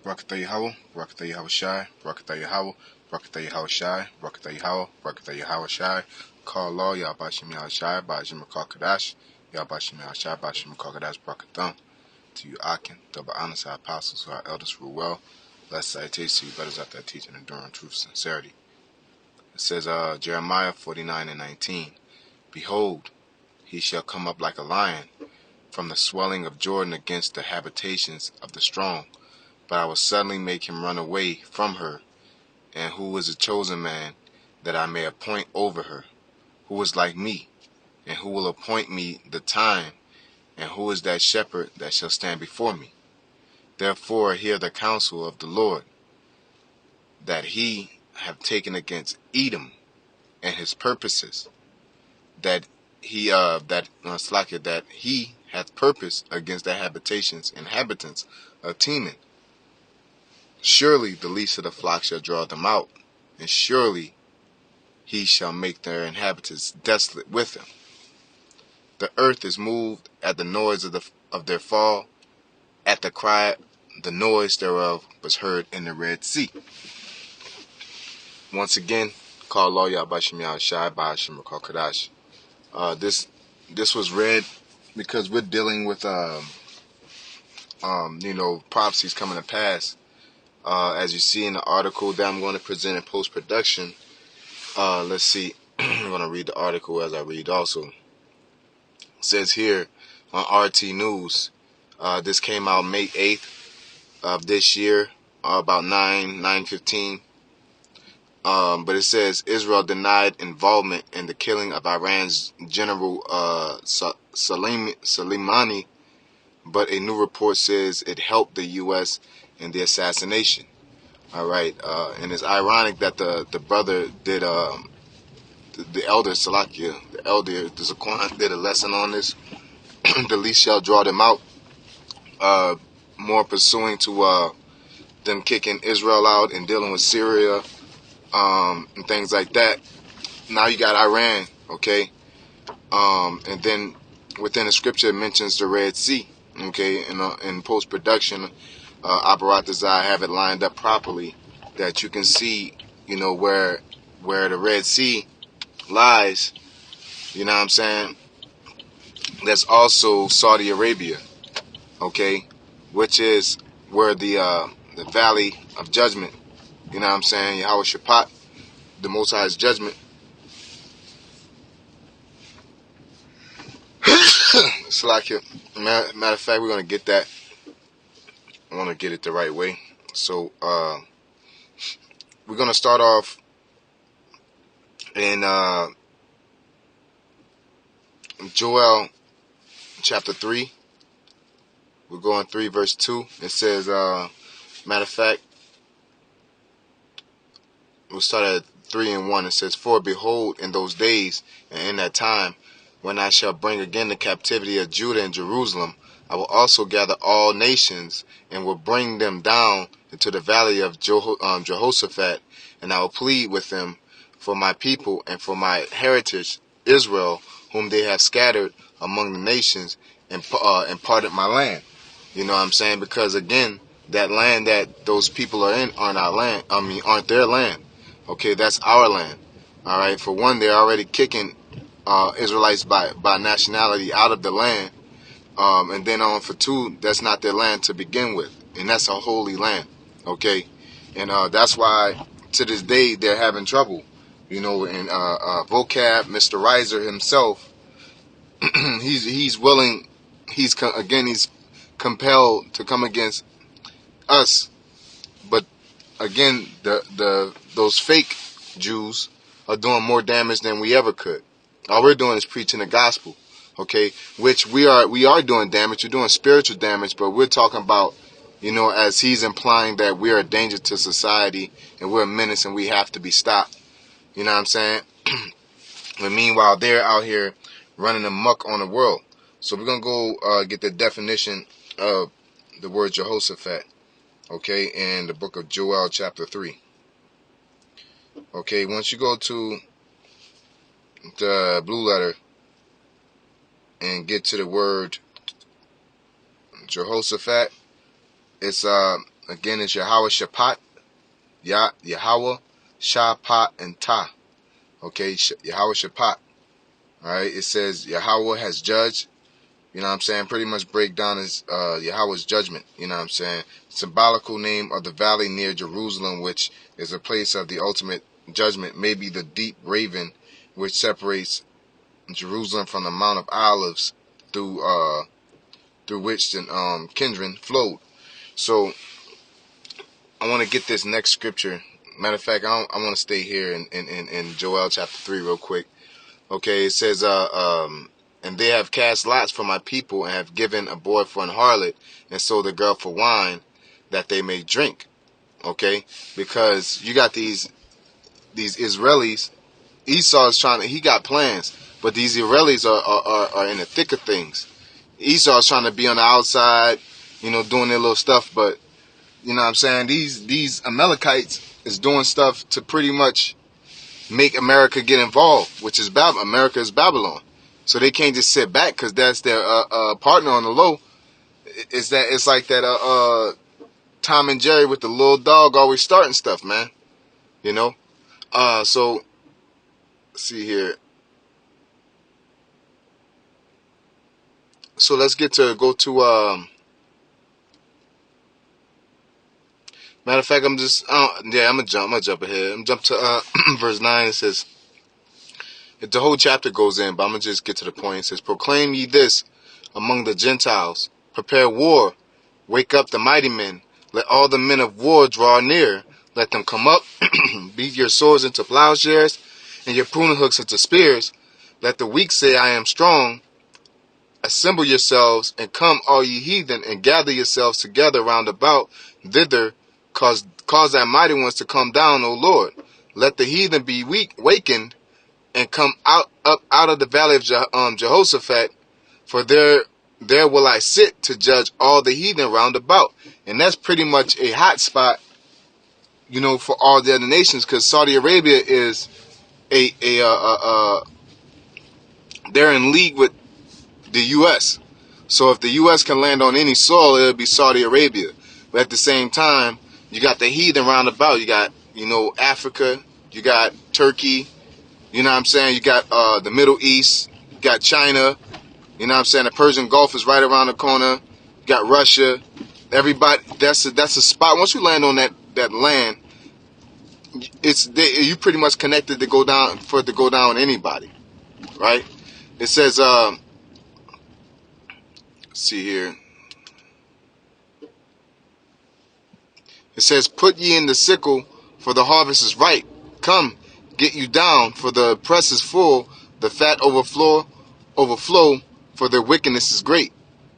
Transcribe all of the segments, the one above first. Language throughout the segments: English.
Barakatah Yahweh, Barakatah Yahweh Shai, Barakatah Yahweh, Barakatah Yahweh Shai, Barakatah Yahweh, Barakatah Yahweh Shai, Call Law, Yahbashim Yahweh Shai, Bashim Kadash, Yahbashim Yahweh Shai, Bashim Kadash, Barakatham. To you, Akin, double honors, our apostles, our elders, rule well. Blessed salutations to you, brothers out there teaching, enduring truth, sincerity. It says, Jeremiah 49:19, Behold, he shall come up like a lion from the swelling of Jordan against the habitations of the strong. But I will suddenly make him run away from her. And who is a chosen man, that I may appoint over her? Who is like me, and who will appoint me the time? And who is that shepherd that shall stand before me? Therefore hear the counsel of the Lord, that he have taken against Edom and his purposes, that he hath purpose against the inhabitants of Teman. Surely the least of the flock shall draw them out, and surely he shall make their inhabitants desolate with him. The earth is moved at the noise of their fall, at the cry, the noise thereof was heard in the Red Sea. Once again, call Law Yahbashim Yahweh Shai, Ba'ashim Kadash. This was read because we're dealing with prophecies coming to pass. As you see in the article that I'm going to present in post-production, let's see, I'm going to read the article as I read also. It says here on RT News, this came out May 8th of this year, about 9:15. But it says, Israel denied involvement in the killing of Iran's General Soleimani, but a new report says it helped the U.S. in the assassination. All right, and it's ironic that the brother did, the elder Salakia, the elder the Zaquan did a lesson on this. The least shall draw them out, more pursuing to them kicking Israel out and dealing with Syria, and things like that. Now you got Iran, okay, and then within the scripture it mentions the Red Sea, okay, in post-production, I have it lined up properly that you can see, where the Red Sea lies, you know what I'm saying. That's also Saudi Arabia, okay, which is where the Valley of Judgment, you know what I'm saying, Jehoshaphat, the Most High's judgment. It's like it. Matter of fact, we're gonna get that. I want to get it the right way. So we're gonna start off in Joel chapter 3. We're going 3 verse 2. It says, matter of fact, we'll start at 3 and 1. It says, For behold, in those days and in that time, when I shall bring again the captivity of Judah and Jerusalem, I will also gather all nations and will bring them down into the valley of Jehoshaphat, and I will plead with them for my people and for my heritage, Israel, whom they have scattered among the nations and parted my land. You know what I'm saying? Because again, that land that those people are in aren't our land. Aren't their land. Okay, that's our land. All right. For one, they're already kicking Israelites by nationality out of the land. And then for two, that's not their land to begin with, and that's a holy land. Okay, and that's why to this day they're having trouble. And Vocab, Mr. Reiser himself, he's willing. He's compelled to come against us, but again, those fake Jews are doing more damage than we ever could. All we're doing is preaching the gospel, okay? Which we are doing damage. We're doing spiritual damage, but we're talking about, as he's implying that we're a danger to society and we're a menace and we have to be stopped. You know what I'm saying? But meanwhile, they're out here running amok on the world. So we're gonna go get the definition of the word Jehoshaphat, okay, in the book of Joel chapter 3. Okay, once you go to the blue letter and get to the word Jehoshaphat, it's Again, it's Jehoshaphat, Yahweh, Shaphat, and Ta. Okay, Jehoshaphat. All right, it says Yahweh has judged. You know what I'm saying? Pretty much break down as Yahweh's judgment. You know what I'm saying? Symbolical name of the valley near Jerusalem, which is a place of the ultimate judgment. Maybe the deep raven, which separates Jerusalem from the Mount of Olives, through which the Kidron flowed. So I want to get this next scripture. Matter of fact, I want to stay here in Joel chapter 3 real quick. Okay, it says, and they have cast lots for my people, and have given a boy for an harlot, and sold a girl for wine, that they may drink. Okay, because you got these Israelis. Esau is he got plans, but these Israelis are in the thick of things. Esau is trying to be on the outside, doing their little stuff, but you know what I'm saying, these Amalekites is doing stuff to pretty much make America get involved, which is America is Babylon. So they can't just sit back, because that's their partner on the low. It's like that Tom and Jerry with the little dog always starting stuff, man. So let's see here. So let's go to matter of fact, I'm gonna jump ahead. I'm jump to verse 9. It says, the whole chapter goes in, but I'm going to just get to the point. It says, proclaim ye this among the Gentiles. Prepare war. Wake up the mighty men. Let all the men of war draw near. Let them come up. Beat your swords into plowshares, and your pruning hooks into spears. Let the weak say, I am strong. Assemble yourselves, and come, all ye heathen, and gather yourselves together round about thither. Cause thy mighty ones to come down, O Lord. Let the heathen be wakened, and come up out of the valley of Jehoshaphat, for there will I sit to judge all the heathen round about. And that's pretty much a hot spot, for all the other nations, because Saudi Arabia is they're in league with the U.S. So if the U.S. can land on any soil, it'll be Saudi Arabia. But at the same time, you got the heathen round about. You got, Africa, you got Turkey. You know what I'm saying? You got the Middle East, you got China, you know what I'm saying? The Persian Gulf is right around the corner. You got Russia. Everybody, that's a spot. Once you land on that land, you pretty much connected to go down with anybody, right? It says, let's see here. It says, put ye in the sickle, for the harvest is ripe. Come, get you down, for the press is full, the fat overflow, for their wickedness is great.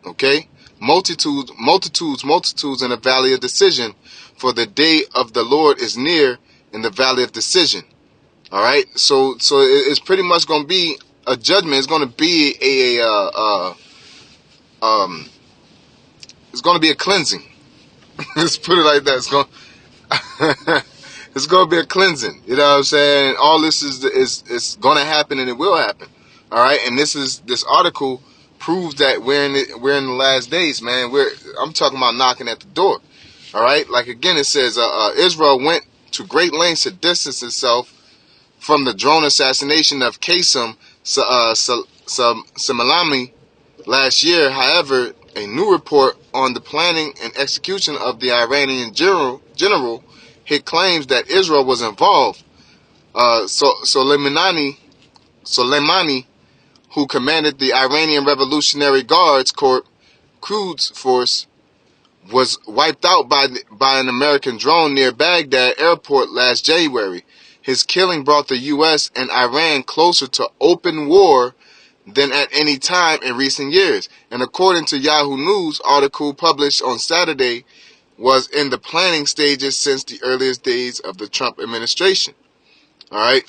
Okay? Multitudes in the valley of decision, for the day of the Lord is near in the valley of decision. All right? So it's pretty much going to be a judgment. It's going to be it's going to be a cleansing. Let's put it like that. It's going to be a cleansing. You know what I'm saying? All this is going to happen, and it will happen. All right? And this article proves that we're in the last days, man. I'm talking about knocking at the door. All right? Like again, it says Israel went to great lengths to distance itself from the drone assassination of Qasem Soleimani last year. However, a new report on the planning and execution of the Iranian general hit claims that Israel was involved. Soleimani, who commanded the Iranian Revolutionary Guards Corps Quds Force, was wiped out by an American drone near Baghdad airport last January. His killing brought the U.S. and Iran closer to open war than at any time in recent years. And according to Yahoo News article published on Saturday, was in the planning stages since the earliest days of the Trump administration. All right.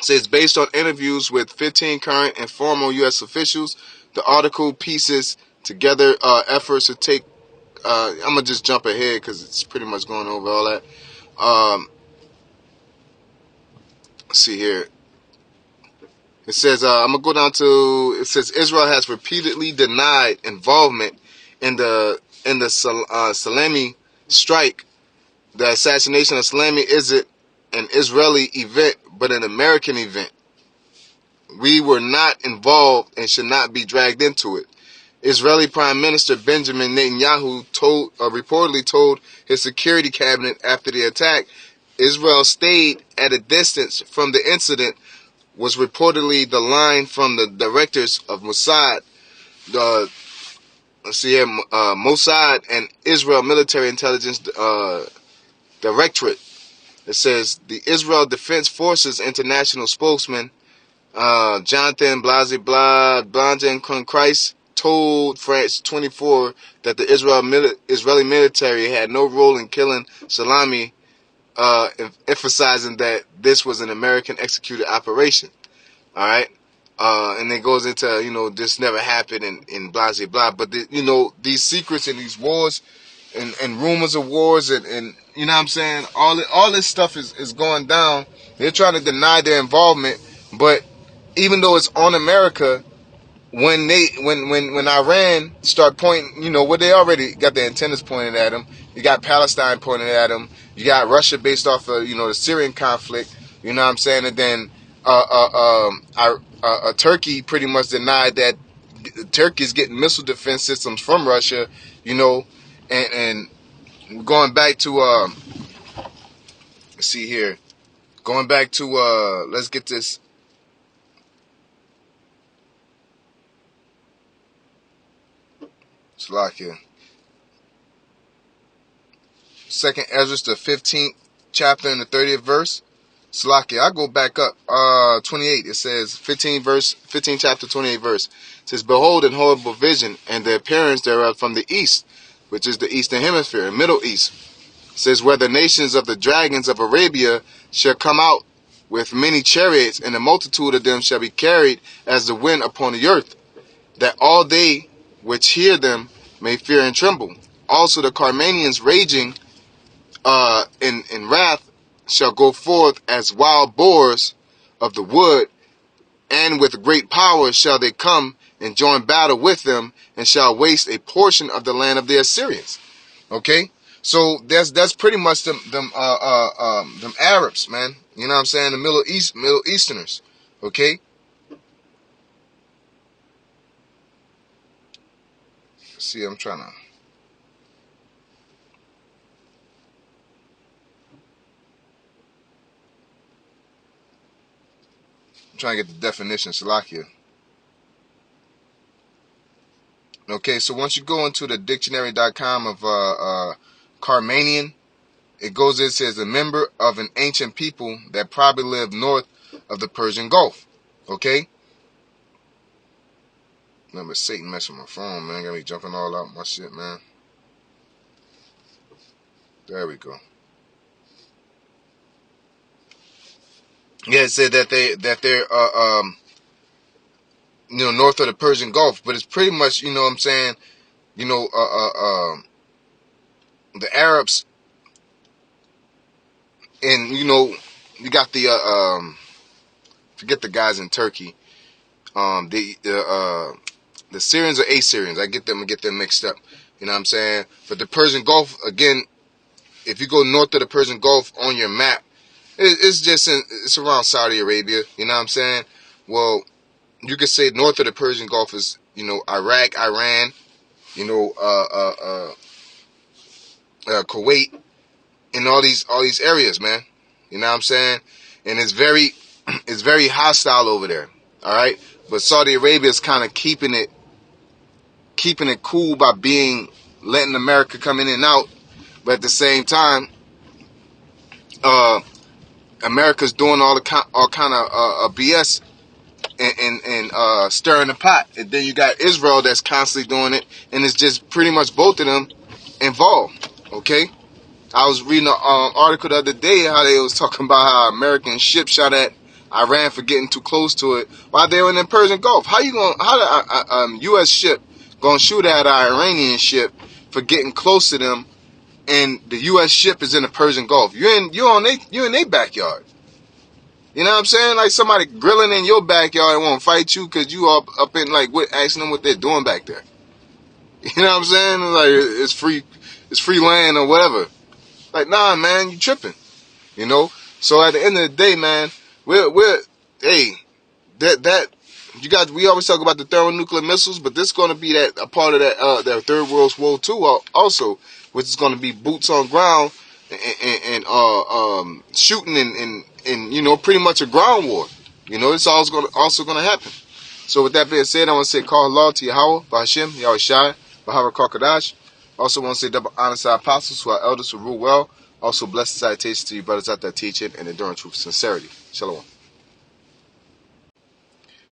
So it's based on interviews with 15 current and former U.S. officials. The article pieces together efforts to take. I'm gonna just jump ahead because it's pretty much going over all that. Let's see here. It says I'm gonna go down to. It says Israel has repeatedly denied involvement in the Soleimani strike, the assassination of Salami, isn't an Israeli event, but an American event. We were not involved and should not be dragged into it. Israeli Prime Minister Benjamin Netanyahu reportedly told his security cabinet after the attack, Israel stayed at a distance from the incident, was reportedly the line from the directors of Mossad, the Mossad and Israel Military Intelligence Directorate. It says the Israel Defense Forces International spokesman Jonathan Blanjan told France 24 that the Israeli military had no role in killing Salami, emphasizing that this was an American executed operation. All right. And it goes into, this never happened and blah, blah, blah. But, these secrets and these wars and rumors of wars and you know what I'm saying? All this stuff is going down. They're trying to deny their involvement. But even though it's on America, when Iran start pointing, what they already got their antennas pointed at them. You got Palestine pointing at them. You got Russia based off of, the Syrian conflict. You know what I'm saying? And then Turkey pretty much denied that Turkey's getting missile defense systems from Russia, and going back to, let's see here, going back to, let's get this, Salakia. Second Ezra, the 15th chapter and the 30th verse. Salakia, I go back up, 28, it says, 15 chapter, 28 verse. It says, behold, an horrible vision, and the appearance thereof from the east, which is the eastern hemisphere, Middle East. It says, where the nations of the dragons of Arabia shall come out with many chariots, and the multitude of them shall be carried as the wind upon the earth, that all they which hear them may fear and tremble. Also the Carmanians raging in wrath shall go forth as wild boars of the wood, and with great power shall they come and join battle with them, and shall waste a portion of the land of the Assyrians. Okay, so that's pretty much them Arabs, man. You know what I'm saying? The Middle Easterners. Okay. See, I'm trying to get the definition, Salakia. Okay, so once you go into the dictionary.com of Carmanian, it says a member of an ancient people that probably lived north of the Persian Gulf. Okay? Remember, Satan messing with my phone, man. Got me jumping all out my shit, man. There we go. Yeah, it said that they're north of the Persian Gulf, but it's pretty much, what I'm saying, the Arabs, and you got the forget the guys in Turkey, the Syrians or Assyrians. I get them mixed up. You know what I'm saying? But the Persian Gulf, again, if you go north of the Persian Gulf on your map, it's around Saudi Arabia. You know what I'm saying? Well, you could say north of the Persian Gulf is, Iraq, Iran, Kuwait, and all these areas, man. You know what I'm saying? And it's very hostile over there. All right, but Saudi Arabia is kind of keeping it cool by letting America come in and out, but at the same time, America's doing all kind of BS and stirring the pot. And then you got Israel that's constantly doing it, and it's just pretty much both of them involved. Okay, I was reading an article the other day how they was talking about how American ships shot at Iran for getting too close to it while they were in the Persian Gulf. How the U.S. ship gonna shoot at an Iranian ship for getting close to them, and the U.S. ship is in the Persian Gulf? You're in their backyard. You know what I'm saying? Like somebody grilling in your backyard and won't fight you because you up in asking them what they're doing back there. You know what I'm saying? Like it's it's free land or whatever. Like, nah, man, you tripping, you know. So at the end of the day, man, we're hey, that you got. We always talk about the thermonuclear missiles, but this is going to be that a part of that Third World War too, also, which is going to be boots on ground and shooting and you know, pretty much a ground war. You know, it's also going to happen. So with that being said, I want to say call law to Yahweh, Bahashim, Yahushai, Bahara Kakadash. Also want to say double honor to our apostles, who are elders, who rule well. Also blessed salutations to you brothers out there teaching and enduring truth and sincerity. Shalom.